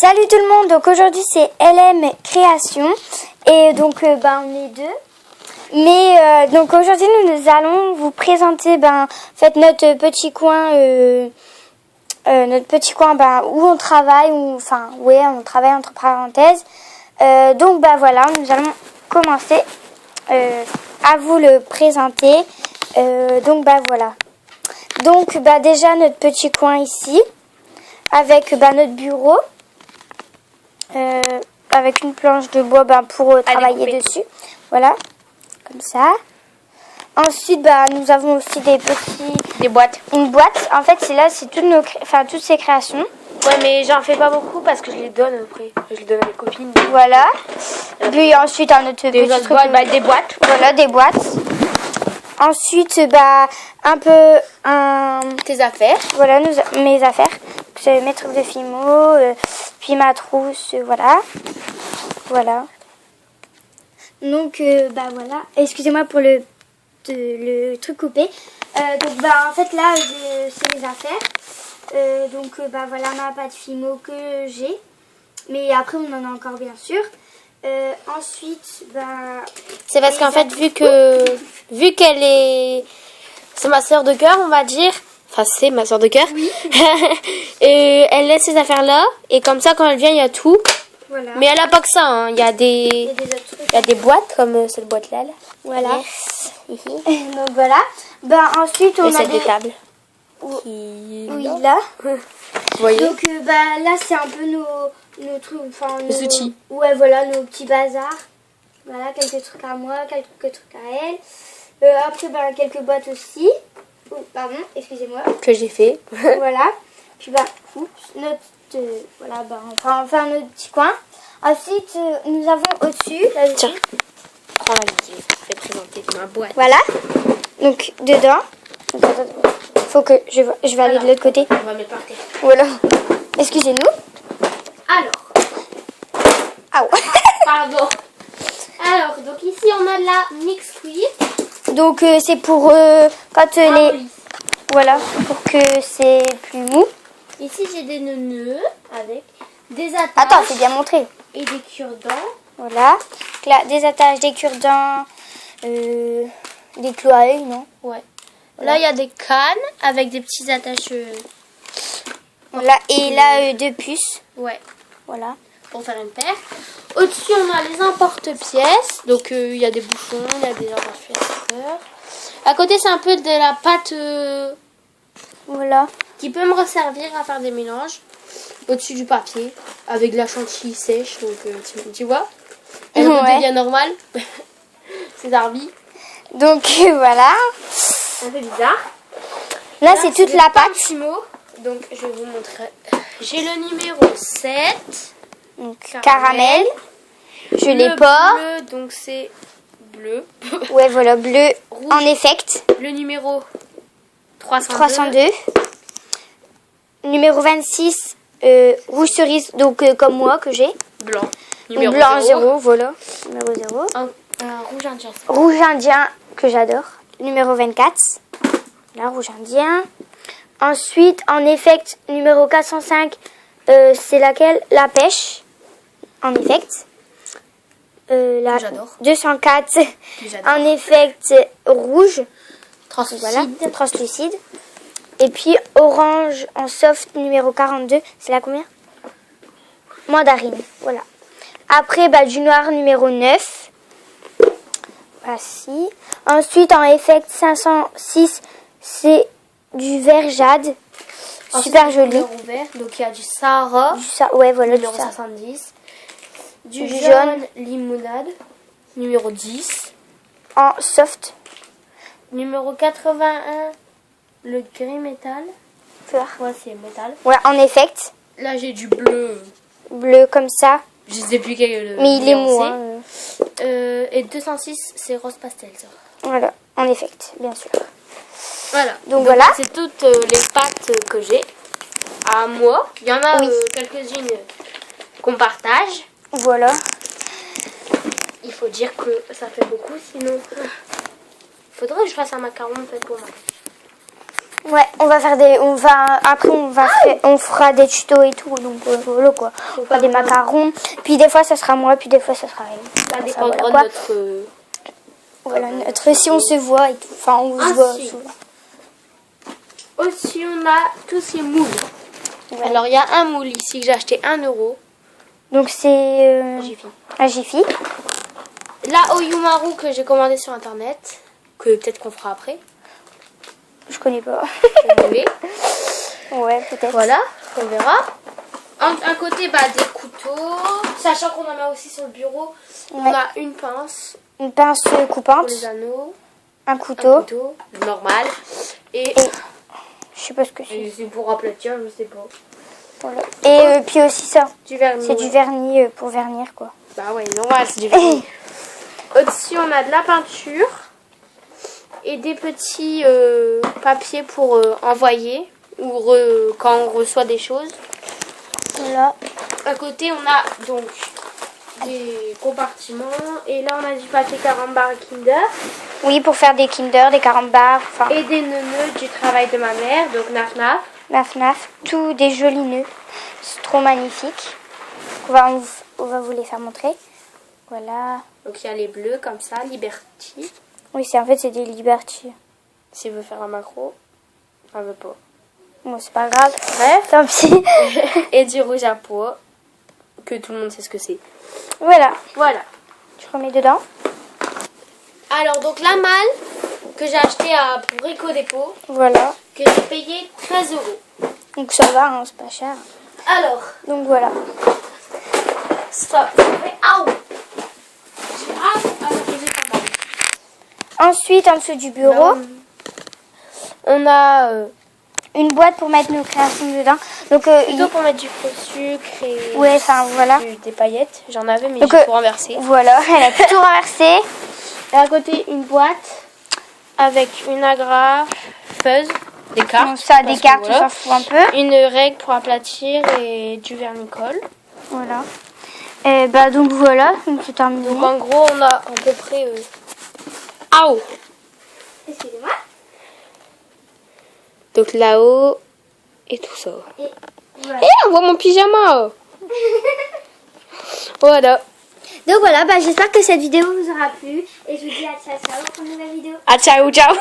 Salut tout le monde, donc aujourd'hui c'est LM Création et donc on est deux. Mais donc aujourd'hui nous allons vous présenter notre petit coin où on travaille, on travaille entre parenthèses. Donc voilà, nous allons commencer à vous le présenter. Voilà. Donc déjà notre petit coin ici avec notre bureau. Avec une planche de bois pour travailler dessus. Voilà, comme ça. Ensuite, nous avons aussi des boîtes. Une boîte, en fait, c'est toutes ces créations. Ouais, mais j'en fais pas beaucoup parce que je les donne après. Je les donne à mes copines. Voilà. Puis ensuite, un autre des boîtes. Voilà, des boîtes. Ensuite, tes affaires. Voilà, mes affaires. Je vais mettre de Fimo, puis ma trousse, voilà. Voilà. Donc, voilà. Excusez-moi pour le truc coupé. En fait, là, c'est mes affaires. Voilà ma pâte Fimo que j'ai. Mais après, on en a encore, bien sûr. Ensuite, c'est parce qu'en fait, vu qu'elle est... C'est ma soeur de cœur, on va dire. Enfin, c'est ma soeur de cœur. Oui. Et elle laisse ses affaires là. Et comme ça, quand elle vient, il y a tout. Voilà. Mais elle a pas que ça. Hein. Il y a des boîtes comme cette boîte-là. Là. Voilà. Yes. Donc voilà. Ensuite, on a des tables. Oui, là. Vous voyez. Donc là, c'est un peu nos trucs. Nos outils. Ouais, voilà, nos petits bazars. Voilà, quelques trucs à moi, quelques trucs à elle. Après, quelques boîtes aussi. Oh, pardon, excusez-moi. Que j'ai fait. Voilà. Puis notre petit coin. Ensuite, nous avons au-dessus. Tiens, prends la vidéo. Je vais présenter ma boîte. Voilà. Donc dedans. Faut que je vais aller de l'autre côté. On va mettre par terre. Voilà. Excusez-nous. Alors. Ah ouais. Pardon. Alors, donc ici on a de la mix cuir. Donc c'est pour voilà, pour que c'est plus mou. Ici j'ai des nœuds avec des attaches. Attends, c'est bien montré. Et des cure-dents. Voilà. Donc là, des attaches, des cure-dents, des clous à œil, non? Ouais. Voilà. Là il y a des cannes avec des petits attaches. Voilà. Et là deux puces. Ouais. Voilà. Pour faire une paire. Au-dessus, on a les emporte-pièces. Donc, il y a des bouchons, il y a des emporte-pièces. À côté, c'est un peu de la pâte voilà. qui peut me resservir à faire des mélanges. Au-dessus du papier, avec de la chantilly sèche. Donc, tu vois, elle redevient normale. C'est Darby. Donc, voilà. Un peu bizarre. Là c'est toute la pâte. Fimo. Donc, je vais vous montrer. J'ai le numéro 7. Donc, caramel. Je les porte. Bleu, donc c'est bleu. Ouais, voilà, bleu. Rouge. En effect. Le numéro 302. 302. Numéro 26, rouge cerise, donc comme moi que j'ai. Blanc. Numéro blanc 0, voilà. Numéro 0. Rouge indien. Rouge indien, que j'adore. Numéro 24. Là, rouge indien. Ensuite, en effect, numéro 405, c'est laquelle? La pêche. En effect. La J'adore. 204. En effect, rouge. Translucide. Voilà, translucide. Et puis, orange en soft, numéro 42. C'est la combien? Mandarine. Voilà. Après, du noir, numéro 9. Voici. Ensuite, en effect, 506, c'est du vert jade. Super joli. Vert, donc il y a du Sahara. Ouais, voilà, numéro du 70. Du jaune. jaune limonade. Numéro 10. En soft. Numéro 81. Le gris métal. Ouais, c'est métal. Ouais, en effect. Là, j'ai du bleu. Bleu comme ça. Je sais plus quel. Mais il est mou. Et 206, c'est rose pastel. Ça. Voilà, en effect, bien sûr. Voilà. Donc voilà. C'est toutes les pâtes que j'ai à moi. Il y en a quelques-unes qu'on partage. Voilà. Il faut dire que ça fait beaucoup, sinon... Faudrait que je fasse un macaron fait pour moi. Ouais, on va faire après on fera des tutos et tout, donc voilà quoi. On fera des macarons, puis des fois ça sera moi, puis des fois ça sera elle. Ça dépendra voilà, de quoi. notre... Voilà, si on se voit et tout, enfin on se voit souvent. Aussi, on a tous ces moules. Ouais. Alors, il y a un moule ici que j'ai acheté 1 €. Donc c'est un Jiffy. La Oyumaru que j'ai commandé sur internet, que peut-être qu'on fera après. Je connais pas. Si vous voulez. Ouais, peut-être. Voilà, on verra. Un côté, des couteaux. Sachant qu'on en a aussi sur le bureau. On Ouais. a une pince Une pince coupante, pour les anneaux. un couteau. Un couteau normal. Et Je sais pas ce que c'est. c'est pour aplatir, je sais pas. Voilà. Et puis aussi ça. Du vernis. C'est du vernis pour vernir quoi. Bah ouais, normal, c'est du vernis. Au-dessus, on a de la peinture. Et des petits papiers pour envoyer. Ou quand on reçoit des choses. Voilà. À côté, on a donc des compartiments. Et là, on a du papier carambar Kinder. Oui, pour faire des Kinder, des carambars, enfin Et des nœuds du travail de ma mère, donc naf naf. naf naf, tous des jolis nœuds. C'est trop magnifique. On va vous les faire montrer. Voilà. Donc il y a les bleus comme ça, Liberty. Oui, c'est des Liberty. Si elle veut faire un macro, elle veut pas. Bon, c'est pas grave. Bref. Tant pis. Et du rouge à pois, que tout le monde sait ce que c'est. Voilà. Voilà. Tu remets dedans. Alors donc la malle que j'ai achetée pour Rico Dépôt, Voilà. que j'ai payé 13 €. Donc ça va, hein, c'est pas cher. Alors, Donc voilà. ça fait... Ah alors que j'ai pas mal. Ensuite, en dessous du bureau, On a une boîte pour mettre nos créations dedans. Donc plutôt pour mettre du faux sucre et ouais, enfin voilà. des paillettes. J'en avais mais Donc, j'ai tout renversé. Voilà, elle a tout renversé. Et à côté, une boîte avec une agrafe, fuzz, des cartes. Donc ça, des parce que cartes, voilà. on s'en fout un peu. Une règle pour aplatir et du vernicole. Voilà. Et donc voilà, donc c'est terminé. Donc en gros, on a à peu près... Aou. Excusez-moi. Donc là-haut et tout ça. Voilà. On voit mon pyjama. Voilà. Donc voilà, j'espère que cette vidéo vous aura plu. Et je vous dis à ciao pour une nouvelle vidéo. Ah ciao ciao.